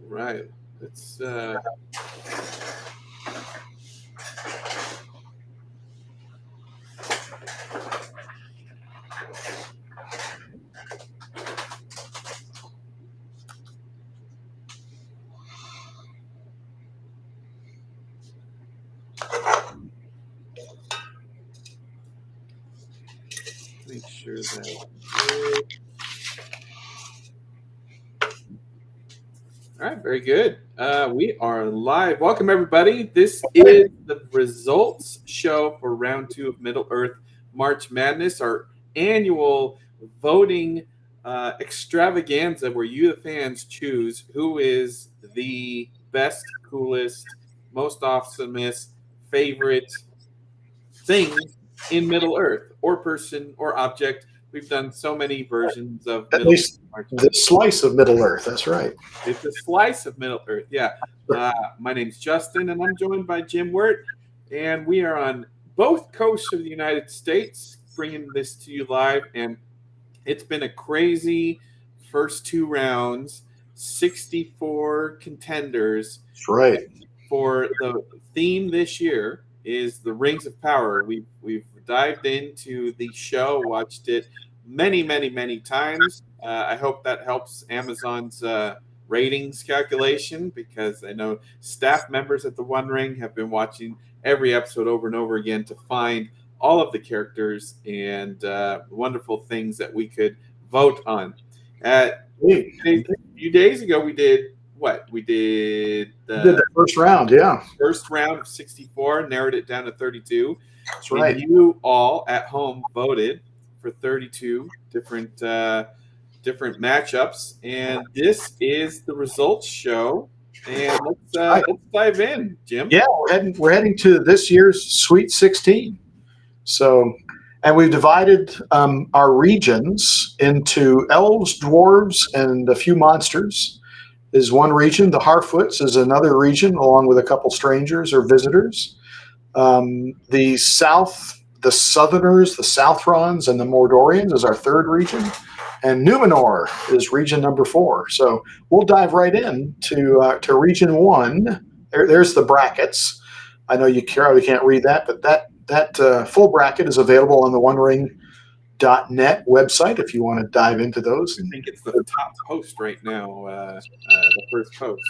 Right. Let's make sure that good. All right, very good. We are live. Welcome, everybody. This is the results show for round 2 of Middle Earth March Madness, our annual voting extravaganza where you, the fans, choose who is the best, coolest, most awesomest, favorite thing in Middle Earth, or person, or object. We've done so many versions of At Middle least Earth. the slice of Middle Earth. That's right. It's a slice of Middle Earth. Yeah. My name's Justin, and I'm joined by Jim Wirt, and we are on both coasts of the United States, bringing this to you live. And it's been a crazy first 2 rounds, 64 contenders. That's right. For the theme this year is the Rings of Power. We've dived into the show, watched it many times. I hope that helps Amazon's ratings calculation, because I know staff members at the One Ring have been watching every episode over and over again to find all of the characters and wonderful things that we could vote on. A few days ago, we did what? We did the first round, yeah. First round of 64, narrowed it down to 32. That's right. And you all at home voted for 32 different matchups, and this is the results show. And let's dive in, Jim. Yeah, we're heading to this year's Sweet 16. So, and we've divided our regions into elves, dwarves, and a few monsters. Is one region. The Harfoots is another region, along with a couple strangers or visitors. The Southerners, the Southrons, and the Mordorians is our third region. And Numenor is region number 4. So we'll dive right in to region 1. There's the brackets. I know you probably can't read that, but that full bracket is available on the OneRing.net website if you want to dive into those. I think it's the top post right now, the first post.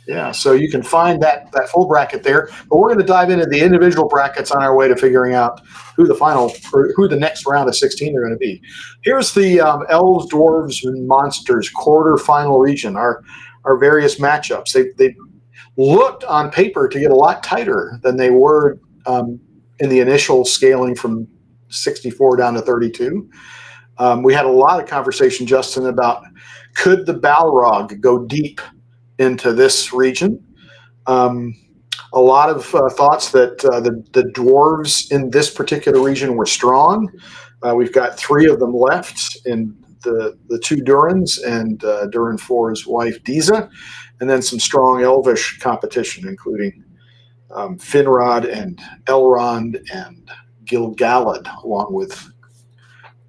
Yeah, so you can find that full bracket there. But we're going to dive into the individual brackets on our way to figuring out who the next round of 16 are going to be. Here's the elves, dwarves, and monsters quarterfinal region. Our various matchups. They looked on paper to get a lot tighter than they were in the initial scaling from 64 down to 32. We had a lot of conversation, Justin, about could the Balrog go deep into this region. A lot of thoughts that the dwarves in this particular region were strong. We've got 3 of them left in the 2 Durins and Durin 4's wife Diza, and then some strong elvish competition, including Finrod and Elrond and Gil-galad, along with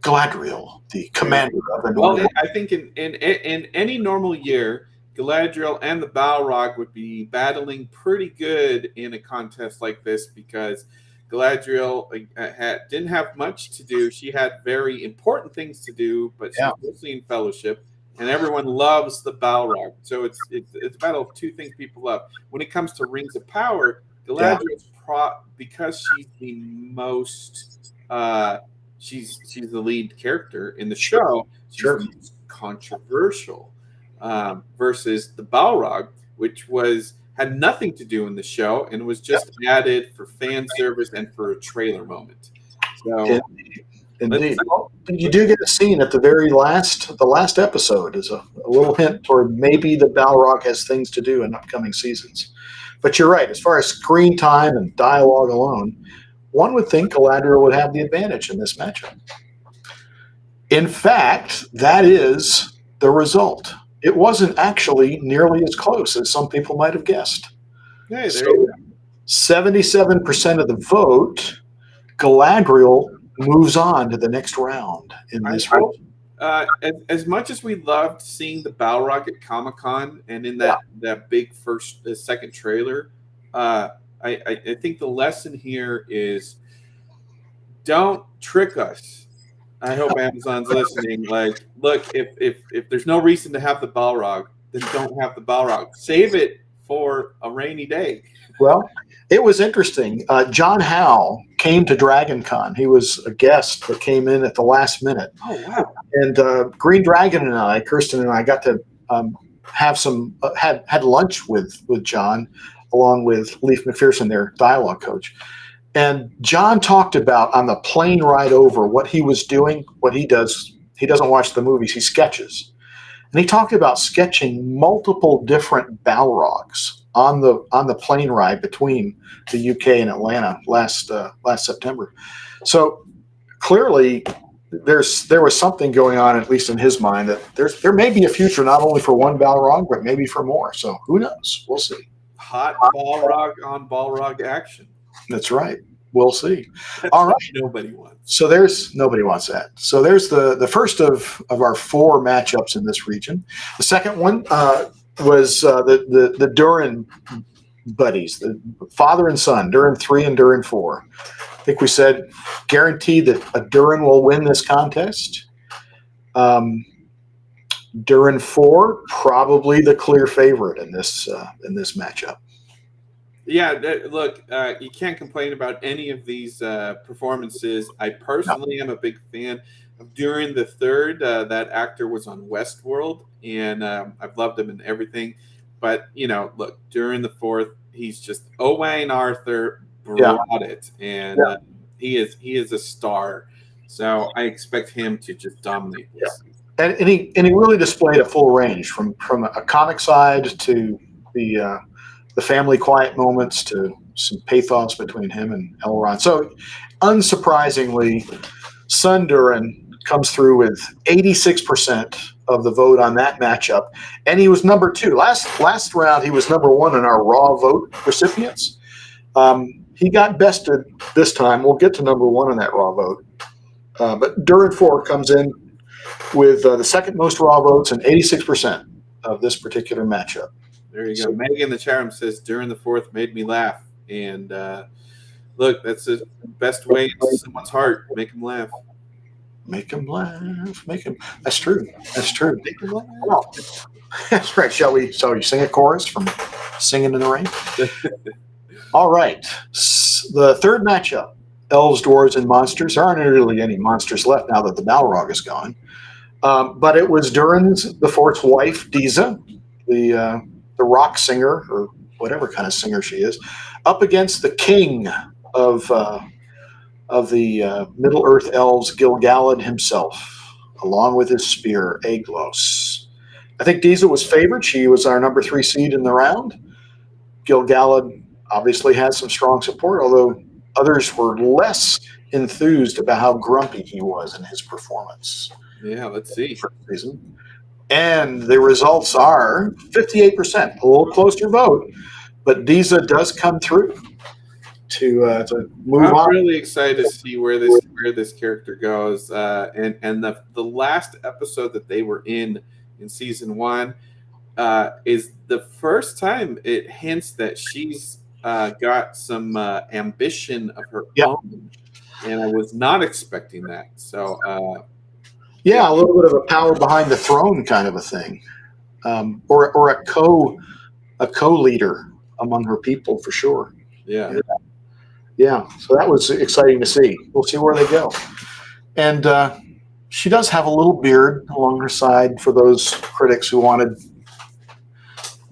Galadriel, the commander of the North. Well, I think in any normal year, Galadriel and the Balrog would be battling pretty good in a contest like this, because Galadriel didn't have much to do. She had very important things to do, but she's mostly in fellowship, and everyone loves the Balrog. So it's a battle of 2 things people love. When it comes to Rings of Power, Galadriel's because she's the most she's the lead character in the show. She's the most controversial. Versus the Balrog, which had nothing to do in the show and was just added for fan service and for a trailer moment. So, indeed. You do get a scene at the last episode is a little hint toward maybe the Balrog has things to do in upcoming seasons. But you're right, as far as screen time and dialogue alone, one would think Galadriel would have the advantage in this matchup. In fact, that is the result. It wasn't actually nearly as close as some people might have guessed. Hey, there you go. 77% of the vote, Galadriel moves on to the next round in this round. as much as we loved seeing the Balrog at Comic Con and in Yeah. that big second trailer, uh, I think the lesson here is don't trick us. I hope Amazon's listening. Like, look, if there's no reason to have the Balrog, then don't have the Balrog. Save it for a rainy day. Well, it was interesting. John Howe came to Dragon Con. He was a guest that came in at the last minute. Oh wow! And Green Dragon and I, Kirsten and I, got to have had lunch with John, along with Leif McPherson, their dialogue coach. And John talked about on the plane ride over what he was doing, what he does. He doesn't watch the movies; he sketches, and he talked about sketching multiple different Balrogs on the plane ride between the UK and Atlanta last September. So clearly, there was something going on, at least in his mind, that there may be a future not only for one Balrog, but maybe for more. So who knows? We'll see. Hot Balrog on Balrog action. That's right. We'll see. That's All right. Nobody wants. So nobody wants that. So there's the first of our 4 matchups in this region. The second one was the Durin buddies, the father and son, Durin 3 and Durin 4. I think we said guaranteed that a Durin will win this contest. Durin 4 probably the clear favorite in this matchup. Yeah, look, you can't complain about any of these performances. I personally am a big fan of Durin the Third. That actor was on Westworld, and I've loved him in everything. But look, Durin the Fourth, he's just Owain Arthur brought it, and he is a star. So I expect him to just dominate this. And he really displayed a full range from a comic side to the family quiet moments to some pathos between him and Elrond. So, unsurprisingly, Son Durin comes through with 86% of the vote on that matchup, and he was number 2. Last round, he was number 1 in our raw vote recipients. He got bested this time. We'll get to number 1 in that raw vote. But Durin 4 comes in with the second most raw votes and 86% of this particular matchup. There you go. Megan in the chat room says Durin the Fourth made me laugh, and look, that's the best way into someone's heart. Make them laugh. Make them laugh. Make them. That's true. That's true. Make them laugh. Well, that's right. Shall we sing a chorus from Singing in the Rain? All right. The third matchup: Elves, Dwarves, and Monsters. There aren't really any monsters left now that the Balrog is gone. But it was Durin's the Fourth's wife, Diza, the rock singer or whatever kind of singer she is, up against the king of the Middle Earth elves, Gil-galad himself, along with his spear, Aeglos. I think Diza was favored. She was our number 3 seed in the round. Gil-galad obviously has some strong support, although others were less enthused about how grumpy he was in his performance. Yeah, let's see. And the results are 58%, a little closer vote, but Diza does come through to move on. I'm really excited to see where this character goes. And the last episode that they were in season 1 is the first time it hints that she's got some ambition of her own, and I was not expecting that. So. Yeah, a little bit of a power behind the throne kind of a thing, or a co-leader among her people for sure. Yeah. So that was exciting to see. We'll see where they go. And she does have a little beard along her side for those critics who wanted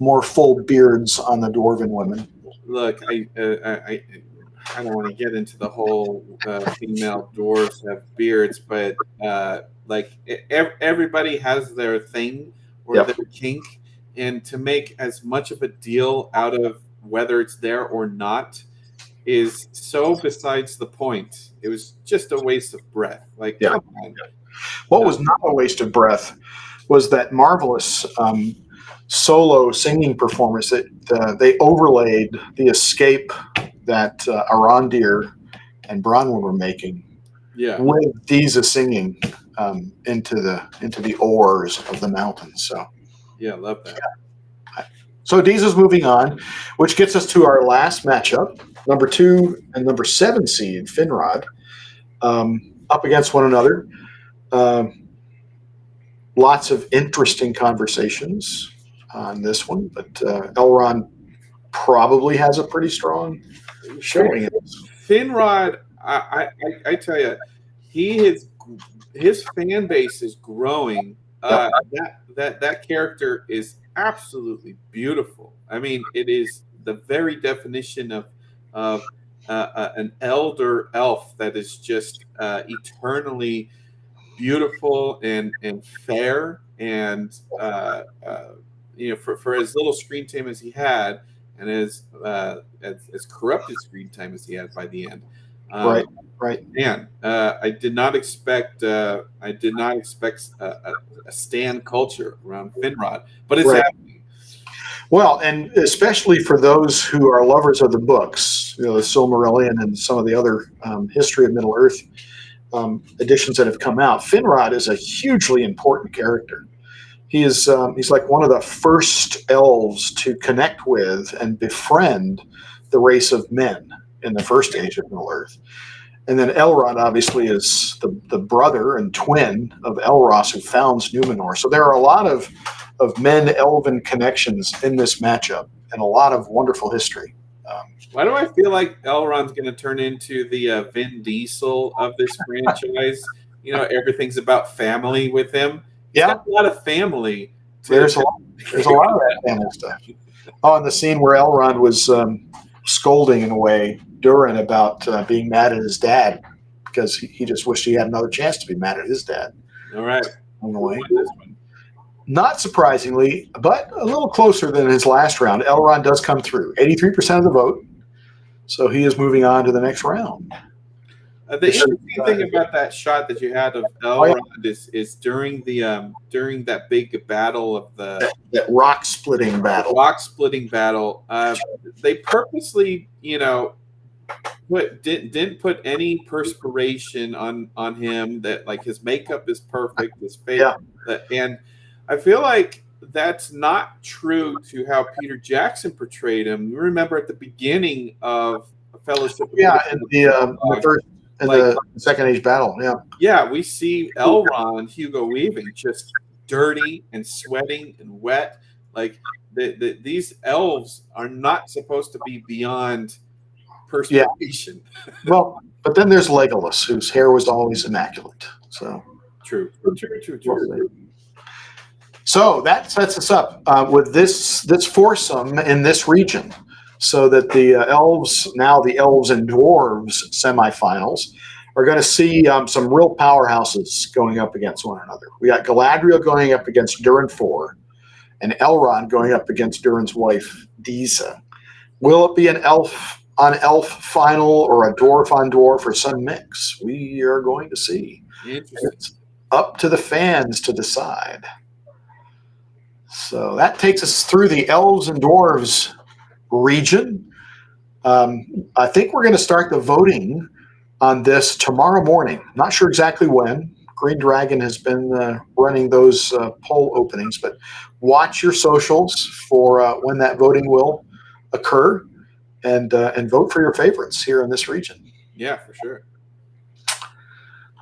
more full beards on the dwarven women. Look, I don't want to get into the whole female dwarves have beards, but everybody has their thing or their kink, and to make as much of a deal out of whether it's there or not is so besides the point. It was just a waste of breath. Come on. What was not a waste of breath was that marvelous solo singing performance that they overlaid the escape that Arondir and Bronwyn were making with Diza singing. into the ores of the mountains. So. Yeah, I love that. So Deeza's moving on, which gets us to our last matchup. Number 2 and number 7 seed, Finrod, up against one another. Lots of interesting conversations on this one, but Elrond probably has a pretty strong showing. Finrod, I tell you, his fan base is growing. Yep. That character is absolutely beautiful. I mean, it is the very definition of an elder elf that is just eternally beautiful and fair, and for as little screen time as he had, and as corrupted screen time as he had by the end. Right. Man, I did not expect a stan culture around Finrod, but it's happening. Well, and especially for those who are lovers of the books, the Silmarillion and some of the other history of Middle Earth editions that have come out, Finrod is a hugely important character. He's like one of the first elves to connect with and befriend the race of men in the first age of Middle Earth. And then Elrond obviously is the brother and twin of Elros, who founds Numenor. So there are a lot of men-elven connections in this matchup, and a lot of wonderful history. Why do I feel like Elrond's going to turn into the Vin Diesel of this franchise? Everything's about family with him. He's got a lot of family. There's a lot of that family stuff. Oh, and the scene where Elrond was scolding, in a way, Durin about being mad at his dad, because he just wished he had another chance to be mad at his dad. All right. On the way. Not surprisingly, but a little closer than his last round, Elrond does come through. 83% of the vote. So he is moving on to the next round. The interesting thing about that shot that you had of Elrond is during that big battle of that rock splitting battle. They purposely, didn't put any perspiration on him. That, like, his makeup is perfect, his face, and I feel like that's not true to how Peter Jackson portrayed him. You remember at the beginning of A Fellowship? In the first. In the Second Age battle, we see Elrond, Hugo Weaving, just dirty and sweating and wet. Like these elves are not supposed to be beyond perspiration. Well, but then there's Legolas, whose hair was always immaculate. So true. So that sets us up with this foursome in this region. So that the elves and dwarves semifinals are going to see some real powerhouses going up against one another. We got Galadriel going up against Durin IV, and Elrond going up against Durin's wife, Deeza. Will it be an elf on elf final or a dwarf on dwarf or some mix? We are going to see. It's up to the fans to decide. So that takes us through the elves and dwarves region. I think we're going to start the voting on this tomorrow morning. Not sure exactly when. Green Dragon has been running those poll openings, but watch your socials for when that voting will occur, and vote for your favorites here in this region. Yeah, for sure.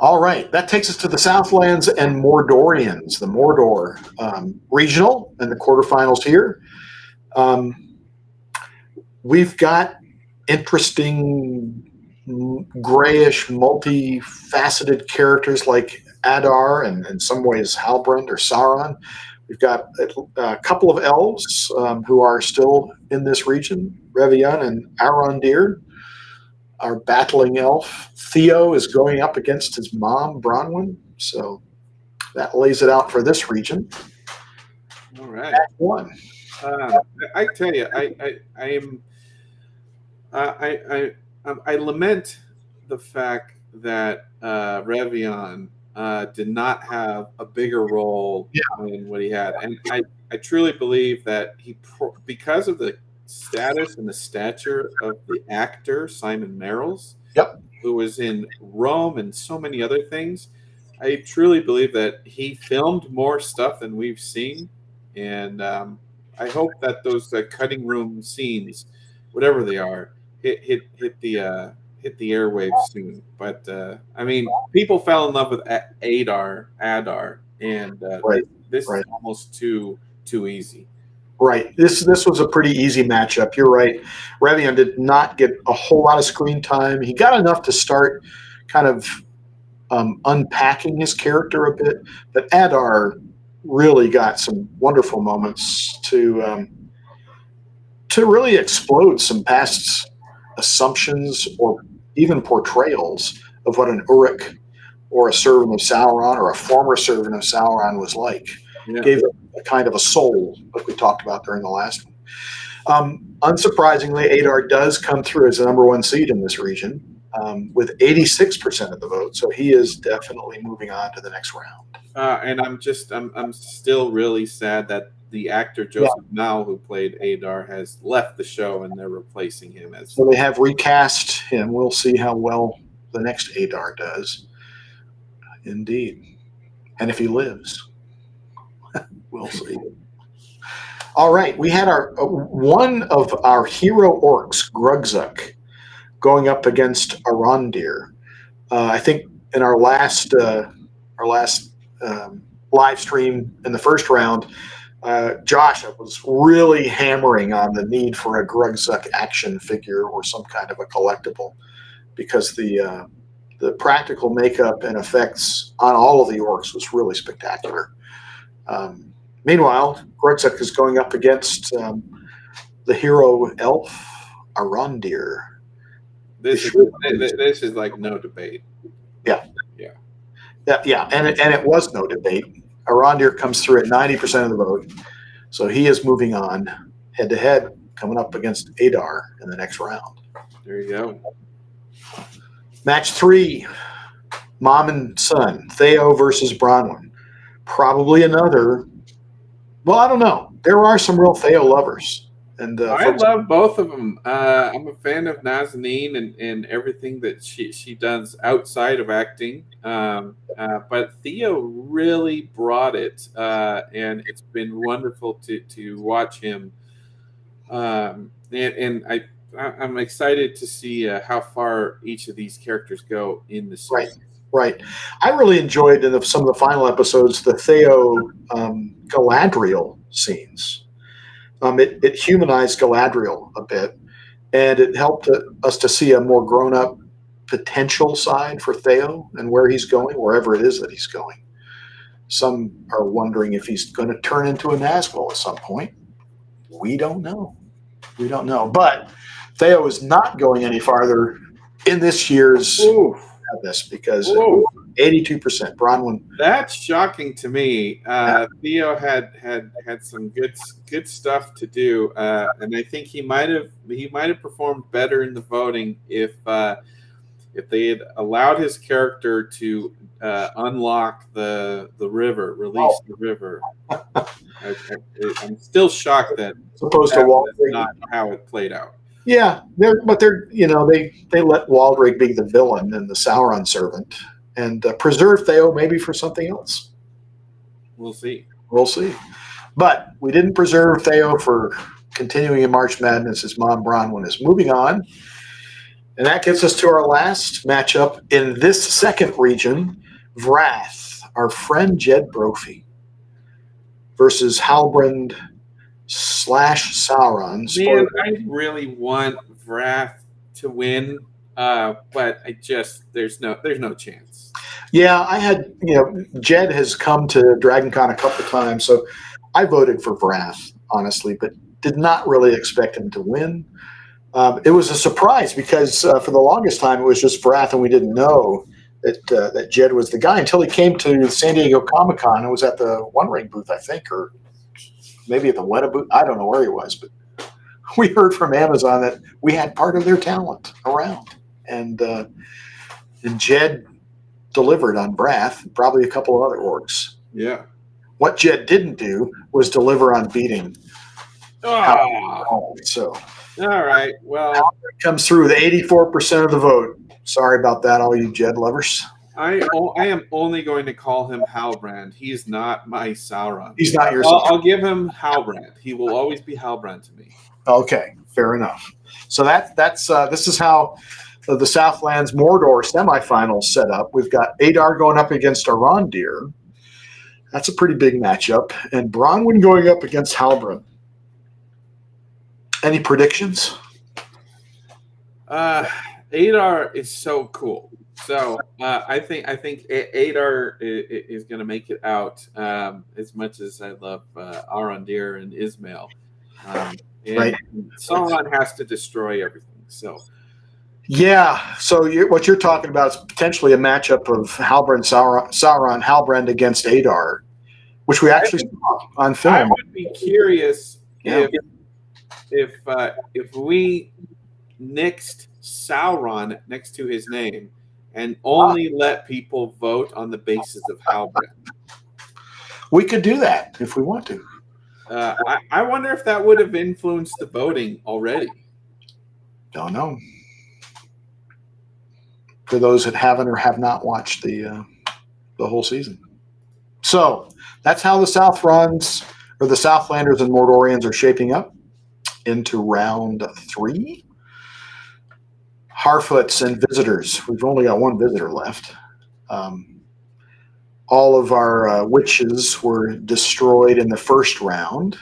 All right, that takes us to the Southlands and Mordorians, the Mordor regional and the quarterfinals here. We've got interesting grayish, multifaceted characters like Adar and in some ways Halbrand or Sauron. We've got a couple of elves who are still in this region, Revian and Arondir. Our battling elf, Theo, is going up against his mom, Bronwyn. So that lays it out for this region. All right. Act one. I tell you, I lament the fact that Revian did not have a bigger role than what he had, and I truly believe that because of the status and the stature of the actor Simon Merrills, who was in Rome and so many other things, I truly believe that he filmed more stuff than we've seen, and I hope that those cutting room scenes, whatever they are, hit the airwaves soon. But I mean, people fell in love with Adar, and Right, this is right. almost too easy. Right. This was a pretty easy matchup. You're right. Revian did not get a whole lot of screen time. He got enough to start kind of unpacking his character a bit, but Adar really got some wonderful moments to really explode some past assumptions or even portrayals of what an Uruk or a servant of Sauron or a former servant of Sauron was like. Yeah. Gave it a kind of a soul, like we talked about during the last one. Unsurprisingly, Adar does come through as the number one seed in this region with 86% of the vote. So he is definitely moving on to the next round. And I'm still really sad that the actor Yeah. Joseph Mao, who played Adar, has left the show, and they're replacing him as. So they have recast him. We'll see how well the next Adar does. Indeed. And if he lives, we'll see. All right. We had our one of our hero orcs, Grugzuk, going up against Arondir. I think in our last live stream in the first round, Josh was really hammering on the need for a Grugzuk action figure or some kind of a collectible because the practical makeup and effects on all of the orcs was really spectacular. Meanwhile, Grugzuk is going up against the hero elf Arondir. This is like no debate. Yeah. Yeah. Yeah, and it was no debate. Arondir comes through at 90% of the vote, so he is moving on head to head, coming up against Adar in the next round. There you go. Match 3, mom and son, Theo versus Bronwyn. Probably another. Well, I don't know. There are some real Theo lovers. And I love both of them. I'm a fan of Nazanin and everything that she does outside of acting. But Theo really brought it, and it's been wonderful to watch him. And I'm excited to see how far each of these characters go in the series. Right. I really enjoyed in some of the final episodes the Theo Galadriel scenes. It humanized Galadriel a bit, and it helped us to see a more grown-up potential side for Theo and where he's going, wherever it is that he's going. Some are wondering if he's going to turn into a Nazgul at some point. We don't know. But Theo is not going any farther in this year's this because 82% Bronwyn. That's shocking to me. Theo had some good stuff to do, and I think he might have performed better in the voting if they had allowed his character to unlock the river, release the river. I'm still shocked that opposed to Waldrig, not how it played out. Yeah, they let Waldrig be the villain and the Sauron servant, and preserve Theo maybe for something else. We'll see. But we didn't preserve Theo for continuing in March Madness as Mom Bronwyn is moving on. And that gets us to our last matchup in this second region, Vrath, our friend Jed Brophy, versus Halbrand / Sauron. Man, I really want Vrath to win, but there's no chance. Yeah, I had, Jed has come to DragonCon a couple of times, so I voted for Vrath, honestly, but did not really expect him to win. It was a surprise because for the longest time it was just Vrath, and we didn't know that Jed was the guy until he came to San Diego Comic-Con and was at the One Ring booth, I think, or maybe at the Weta booth. I don't know where he was, but we heard from Amazon that we had part of their talent around, and Jed delivered on Vrath, probably a couple of other orcs. Yeah. What Jed didn't do was deliver on beating. So. All right. Well, Halbrand comes through with 84% of the vote. Sorry about that, all you Jed lovers. I am only going to call him Halbrand. He's not my Sauron. He's not your I'll give him Halbrand. He will always be Halbrand to me. Okay, fair enough. So that's this is how the Southlands Mordor semifinals set up. We've got Adar going up against Arondir. That's a pretty big matchup, and Bronwyn going up against Halbrand. Any predictions? Adar is so cool. So I think Adar is going to make it out. As much as I love Arondir and Ismail, and Right. Sauron has to destroy everything. So Yeah. So what you're talking about is potentially a matchup of Sauron Halbrand against Adar, which we actually saw on film. I would be curious Yeah. if we nixed Sauron next to his name and only let people vote on the basis of Halbrand. We could do that if we want to. I wonder if that would have influenced the voting already. Don't know. For those that haven't or have not watched the whole season. So that's how the Southlanders and Mordorians are shaping up into round 3. Harfoots and visitors. We've only got one visitor left. All of our witches were destroyed in the first round.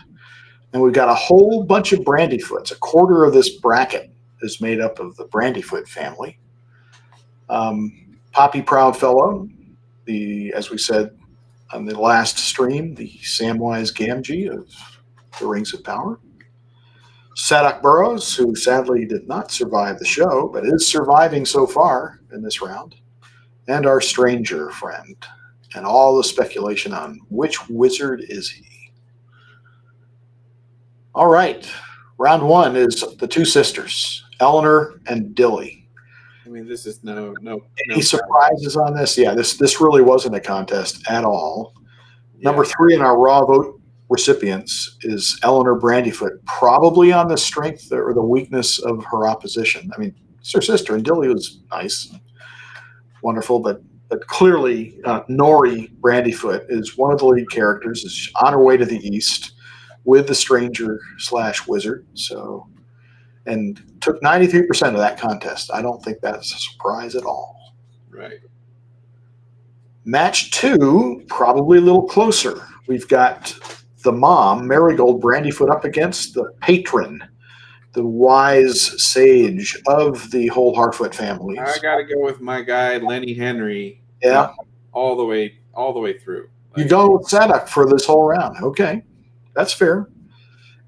And we've got a whole bunch of Brandyfoots. A quarter of this bracket is made up of the Brandyfoot family. Poppy Proudfellow, as we said on the last stream, the Samwise Gamgee of the Rings of Power. Sadok Burrows, who sadly did not survive the show, but is surviving so far in this round. And our stranger friend. And all the speculation on which wizard is he. All right. Round 1 is the two sisters, Eleanor and Dilly. I mean, this is no. Any surprises on this? Yeah, this really wasn't a contest at all. Yeah. Number 3 in our raw vote recipients is Eleanor Brandyfoot, probably on the strength or the weakness of her opposition. I mean, it's her sister, and Dilly was nice, wonderful, but clearly Nori Brandyfoot is one of the lead characters, is on her way to the east with the stranger/wizard. So, and took 93% of that contest. I don't think that's a surprise at all. Right. Match 2, probably a little closer. We've got the mom, Marigold Brandyfoot, up against the patron, the wise sage of the whole Harfoot families. I got to go with my guy Lenny Henry. Yeah, all the way through. You go with Sadok for this whole round. Okay, that's fair.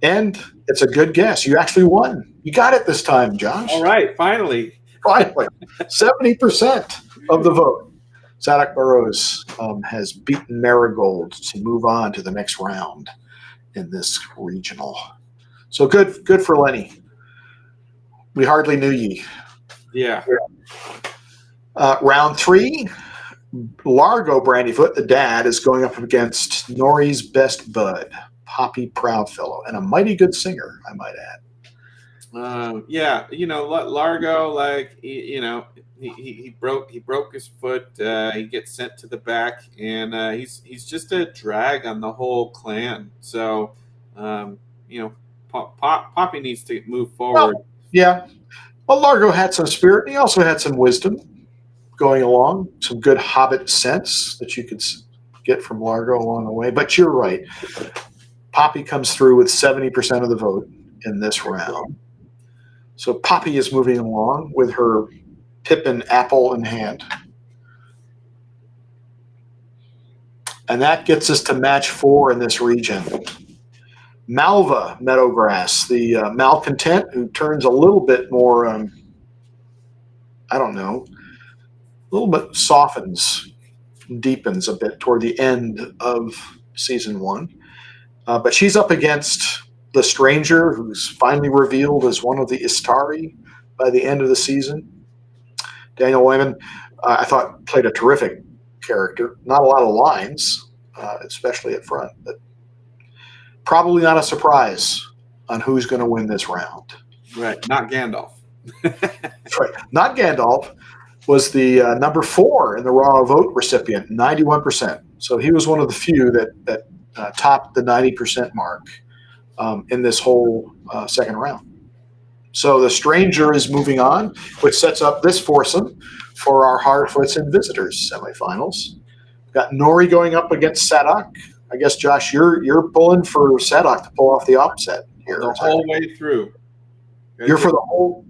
And it's a good guess. You actually won. You got it this time, Josh. All right, finally. 70% of the vote. Sadok Burrows has beaten Marigold to move on to the next round in this regional. So good for Lenny. We hardly knew ye. Yeah. Round 3, Largo Brandyfoot, the dad, is going up against Nori's best bud, Poppy Proudfellow, and a mighty good singer, I might add. Yeah, Largo, like he broke his foot. He gets sent to the back, and he's just a drag on the whole clan. So, Poppy needs to move forward. Well, yeah. Well, Largo had some spirit. And he also had some wisdom going along, some good hobbit sense that you could get from Largo along the way. But you're right. Poppy comes through with 70% of the vote in this round. So Poppy is moving along with her Pippin apple in hand. And that gets us to match 4 in this region. Malva Meadowgrass, the malcontent who turns a little bit more, a little bit softens, deepens a bit toward the end of season 1. But she's up against the stranger, who's finally revealed as one of the Istari by the end of the season. Daniel Wyman, I thought, played a terrific character. Not a lot of lines, especially at front, but probably not a surprise on who's going to win this round. Right, not Gandalf. That's right, not Gandalf. was the number 4 in the raw vote recipient, 91%. So he was one of the few that topped the 90% mark in this whole second round. So the stranger is moving on, which sets up this foursome for our Hardfoots and Visitors semifinals. We've got Nori going up against Sadok. I guess, Josh, you're pulling for Sadok to pull off the upset here. The whole way through. You're for the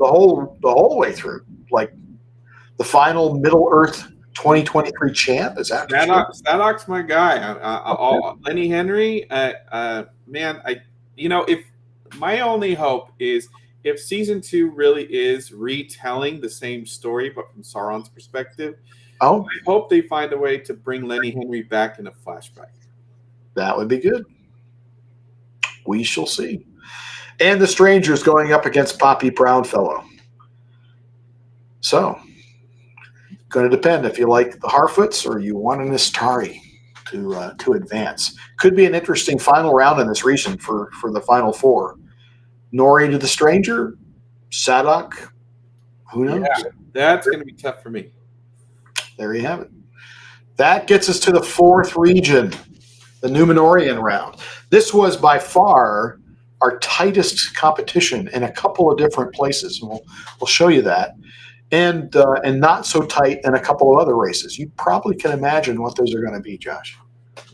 whole way through, like the final Middle Earth 2023 champ. Is that Sadok's my guy. Lenny Henry, man, if my only hope is if season 2 really is retelling the same story but from Sauron's perspective. I hope they find a way to bring Lenny Henry back in a flashback. That would be good. We shall see. And the Stranger's going up against Poppy Brownfellow. So, going to depend if you like the Harfoots or you want an Istari to advance. Could be an interesting final round in this region for the final 4. Nori to the Stranger, Sadok, who knows? Yeah, that's going to be tough for me. There you have it. That gets us to the 4th region, the Numenorian round. This was by far our tightest competition in a couple of different places. And we'll show you that. And not so tight in a couple of other races. You probably can imagine what those are going to be, Josh.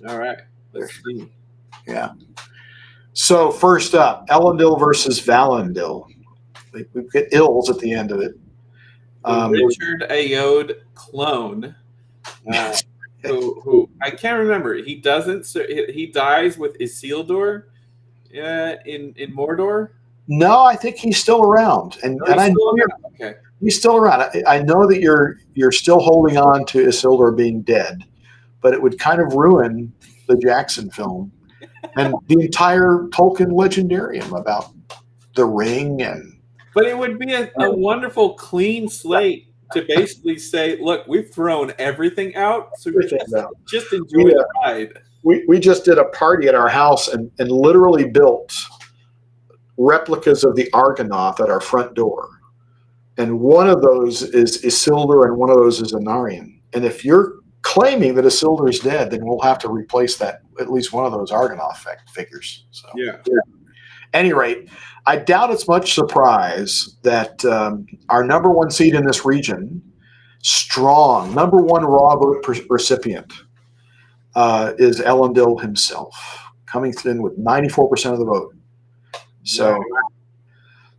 All right. Let's see. Yeah. So first up, Elendil versus Valandil. We get ills at the end of it. Richard Ayoade clone, who I can't remember. He doesn't. He dies with Isildur in Mordor. No, I think he's still around, and I know he's still around. I know that you're still holding on to Isildur being dead, but it would kind of ruin the Jackson film and the entire Tolkien legendarium about the ring and. But it would be a wonderful clean slate to basically say, look, we've thrown everything out, so just enjoy the ride. We just did a party at our house and literally built replicas of the Argonath at our front door. And one of those is Isildur and one of those is Anarion. And if you're claiming that Isildur is dead, then we'll have to replace that, at least one of those Argonath figures. So, yeah. Any rate, I doubt it's much surprise that our number 1 seed in this region, strong, number 1 raw vote recipient, is Elendil himself, coming in with 94% of the vote. So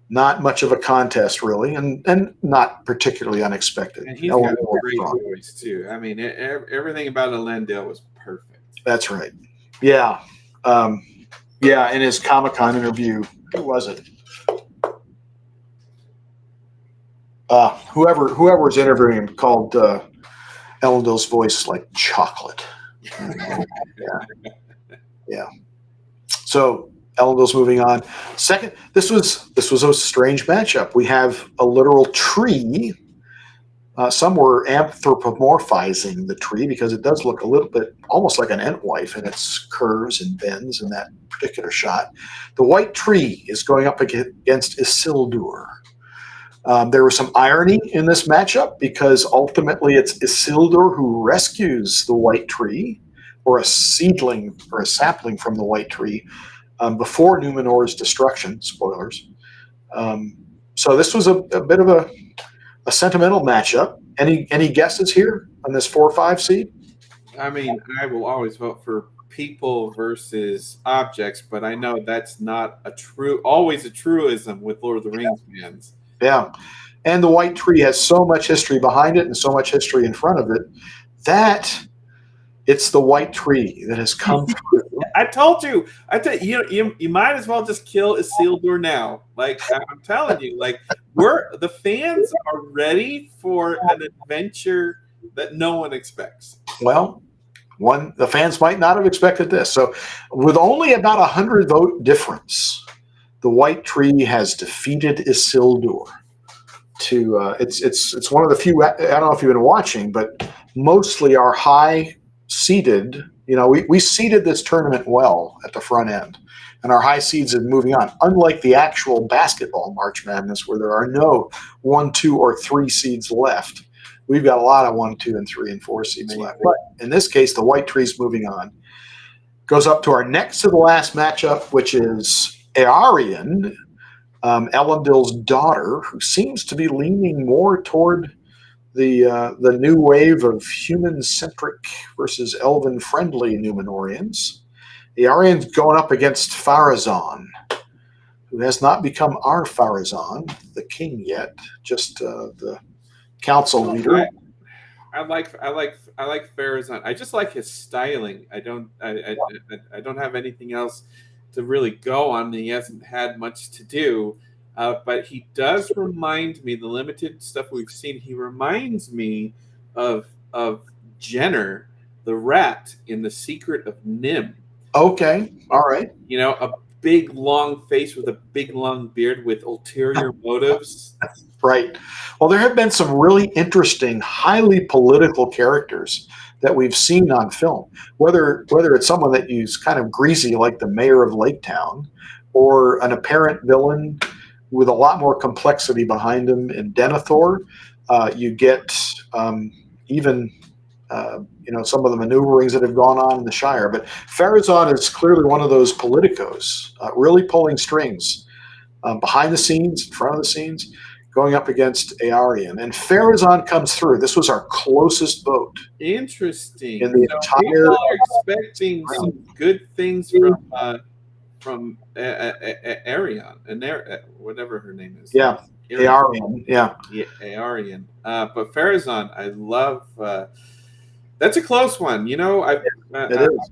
not much of a contest, really, and not particularly unexpected. And he's got a great voice, too. I mean, everything about Elendil was perfect. That's right. Yeah. In his Comic-Con interview, who was it? Whoever was interviewing him called Elendil's voice like chocolate. Yeah. So Elendil's moving on. Second, this was a strange matchup. We have a literal tree. Some were anthropomorphizing the tree because it does look a little bit almost like an Entwife in its curves and bends in that particular shot. The white tree is going up against Isildur. There was some irony in this matchup because ultimately it's Isildur who rescues the white tree, or a seedling or a sapling from the white tree, before Numenor's destruction. Spoilers. So this was a bit of a sentimental matchup. Any guesses here on this 4-5 seed? I mean, I will always vote for people versus objects, but I know that's not always a truism with Lord of the Rings fans. Yeah. And the white tree has so much history behind it and so much history in front of it that it's the white tree that has come through. I told you. You might as well just kill Isildur now. Like, I'm telling you, like, the fans are ready for an adventure that no one expects. Well, the fans might not have expected this. So with only about 100 vote difference, the white tree has defeated Isildur. It's one of the few, I don't know if you've been watching, but mostly our high seeded, we seeded this tournament well at the front end, and our high seeds are moving on. Unlike the actual basketball March Madness, where there are no 1, 2, or 3 seeds left, we've got a lot of 1, 2, and 3 and 4 seeds left. But in this case, the white tree's moving on. Goes up to our next to the last matchup, which is Aarion, Elendil's daughter, who seems to be leaning more toward the new wave of human-centric versus elven-friendly Numenorians. Aarion's going up against Pharazôn, who has not become our Pharazôn, the king yet, just the council leader. I like Farazan. I just like his styling. I don't have anything else to really go on. He hasn't had much to do, but he does remind me, the limited stuff we've seen. He reminds me of Jenner, the rat in The Secret of Nim. Okay, all right. You know, a big long face with a big long beard with ulterior motives. Right. Well, there have been some really interesting, highly political characters that we've seen on film. Whether it's someone that is kind of greasy, like the mayor of Lake Town, or an apparent villain with a lot more complexity behind him in Denethor, you get even some of the maneuverings that have gone on in the Shire. But Pharazôn is clearly one of those politicos, really pulling strings behind the scenes, in front of the scenes, going up against Aarion. And Pharazôn comes through. This was our closest vote. Interesting. In the entire, people are expecting some good things from Arion, and whatever her name is. Yeah, Aarion. Yeah, Aarion. But Pharazôn, I love. That's a close one. You know, I'm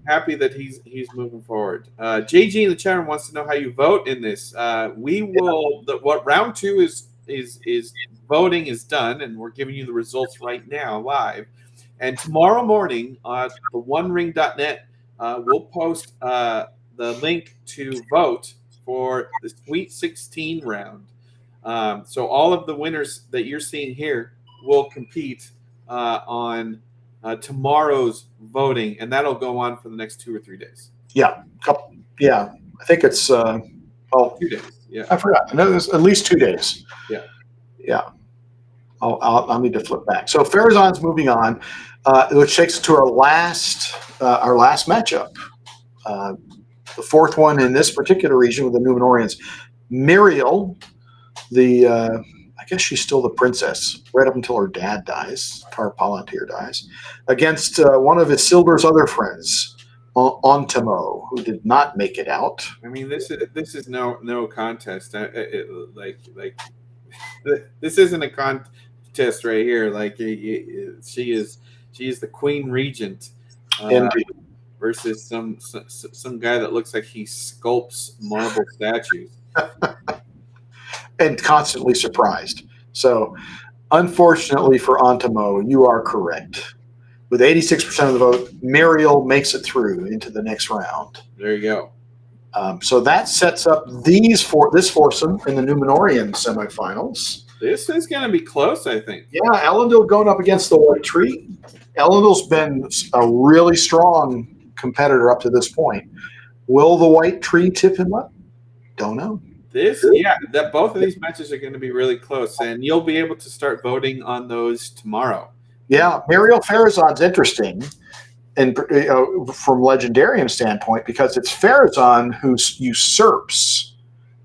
happy that he's moving forward. JG in the chat room wants to know how you vote in this. We will. What round 2 is voting is done, and we're giving you the results right now live. And tomorrow morning on the OneRing.net, we'll post the link to vote for the Sweet 16 round. So all of the winners that you're seeing here will compete on tomorrow's voting, and that'll go on for the next 2 or 3 days. Yeah, I think it's 2 days. Yeah, I forgot. No, there's at least 2 days. Yeah. I'll need to flip back. So Pharazon's moving on, which takes us to our last matchup, the fourth one in this particular region with the Numenorians. Miriel, I guess she's still the princess, right up until her dad dies, Tar Palantir dies, against one of Isildur's other friends, Ontimo, who did not make it out. I mean, this is no contest. This isn't a contest right here. Like she is the queen regent, versus some guy that looks like he sculpts marble statues. And constantly surprised. So, unfortunately for Ontimo, you are correct. With 86% of the vote, Miriel makes it through into the next round. There you go. So that sets up this foursome in the Numenorian semifinals. This is going to be close, I think. Yeah, Elendil going up against the White Tree. Elendil's been a really strong competitor up to this point. Will the White Tree tip him up? Don't know. Both of these matches are going to be really close, and you'll be able to start voting on those tomorrow. Yeah, Miriel Pharazon's interesting, and from Legendarium standpoint, because it's Pharazôn who usurps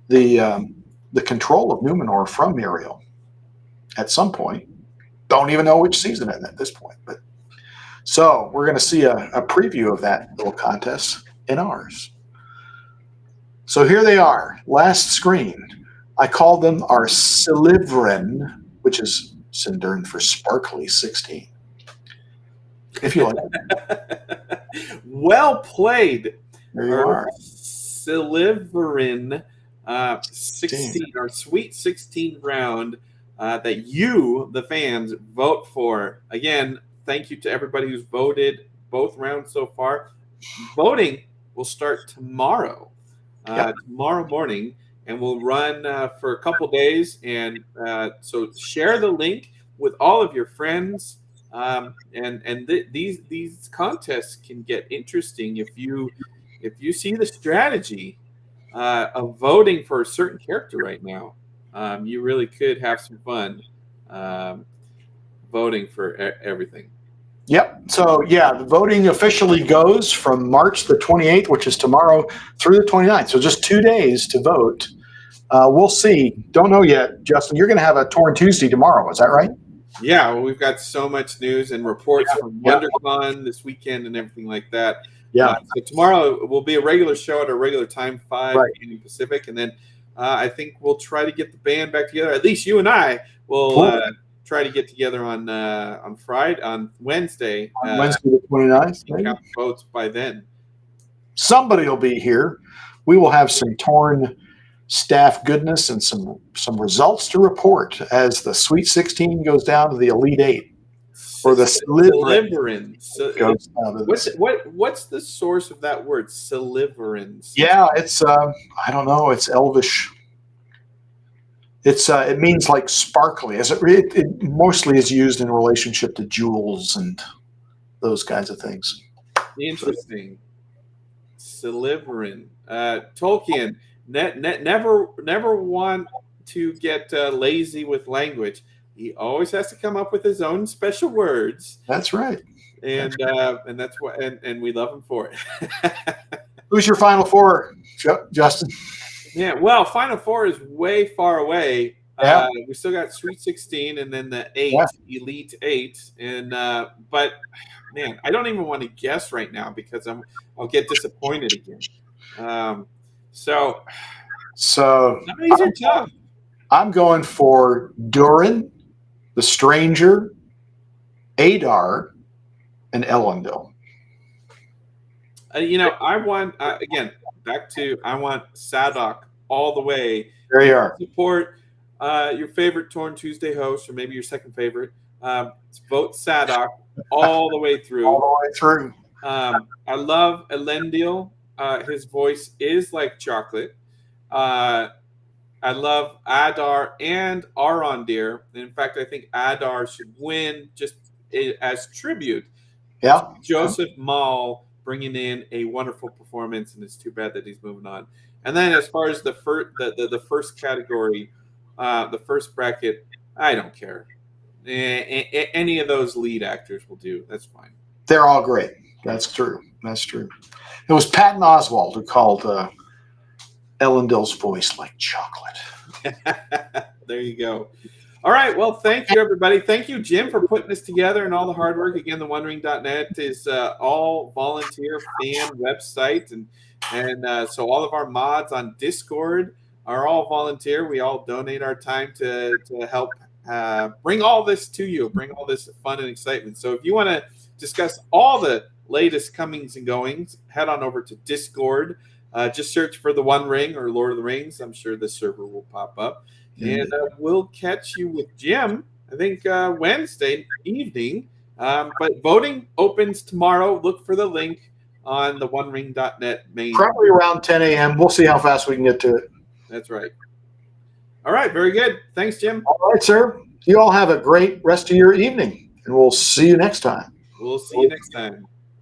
the control of Numenor from Miriel at some point. Don't even know which season at this point, but so we're going to see a preview of that little contest in ours. So here they are, last screen. I call them our Silivrin, which is Sindarin for sparkly 16. If you like. Well played. There you are. Silivrin 16, our Sweet 16 round that you, the fans, vote for. Again, thank you to everybody who's voted both rounds so far. Voting will start tomorrow. Tomorrow morning, and we'll run for a couple days. And so share the link with all of your friends. These contests can get interesting if you see the strategy of voting for a certain character right now. You really could have some fun. voting for everything. Yep. So, yeah, the voting officially goes from March the 28th, which is tomorrow, through the 29th. So just 2 days to vote. We'll see. Don't know yet, Justin. You're going to have a Torn Tuesday tomorrow. Is that right? Yeah, well, we've got so much news and reports from Yeah. WonderCon this weekend and everything like that. Yeah. So tomorrow will be a regular show at a regular time, 5 Right. p.m. Pacific, and then I think we'll try to get the band back together. At least you and I will Cool. try to get together on Wednesday. On Wednesday the 29th. Maybe. Count the votes by then. Somebody will be here. We will have some Torn staff goodness and some results to report as the Sweet 16 goes down to the Elite 8. Or the Sliverin. Goes down to What's the source of that word, Sliverin? Yeah, it's I don't know. It's Elvish. It means like sparkly. As it mostly is used in relationship to jewels and those kinds of things. Interesting. Sliverin. Tolkien. Never want to get lazy with language. He always has to come up with his own special words. That's right. And that's what and we love him for it. Who's your Final Four, Justin? Yeah, well, Final Four is way far away. Yeah. We still got Sweet 16 and then the Elite 8. And but man, I don't even want to guess right now because I'll get disappointed again. So these are tough. I'm going for Durin, The Stranger, Adar, and Elendil. I want I want Sadok all the way. There you are. Support your favorite Torn Tuesday host, or maybe your second favorite. Vote Sadok all the way through. All the way through. I love Elendil. His voice is like chocolate. I love Adar and Arondir. In fact, I think Adar should win just as tribute. Yeah. Joseph Maul bringing in a wonderful performance, and it's too bad that he's moving on. And then as far as the first category, the first bracket, I don't care. Any of those lead actors will do. That's fine. They're all great. That's true. That's true. It was Patton Oswalt who called Elendil's voice like chocolate. There you go. All right. Well, thank you, everybody. Thank you, Jim, for putting this together and all the hard work. Again, the OneRing.net is all volunteer fan website. And so all of our mods on Discord are all volunteer. We all donate our time to help bring all this to you, bring all this fun and excitement. So if you want to discuss all the latest comings and goings, head on over to Discord. Just search for the One Ring or Lord of the Rings. I'm sure the server will pop up. And we'll catch you with Jim, I think, Wednesday evening. But voting opens tomorrow. Look for the link on the OneRing.net main. Probably around 10 a.m. We'll see how fast we can get to it. That's right. All right. Very good. Thanks, Jim. All right, sir. You all have a great rest of your evening, and we'll see you next time. We'll see you next time.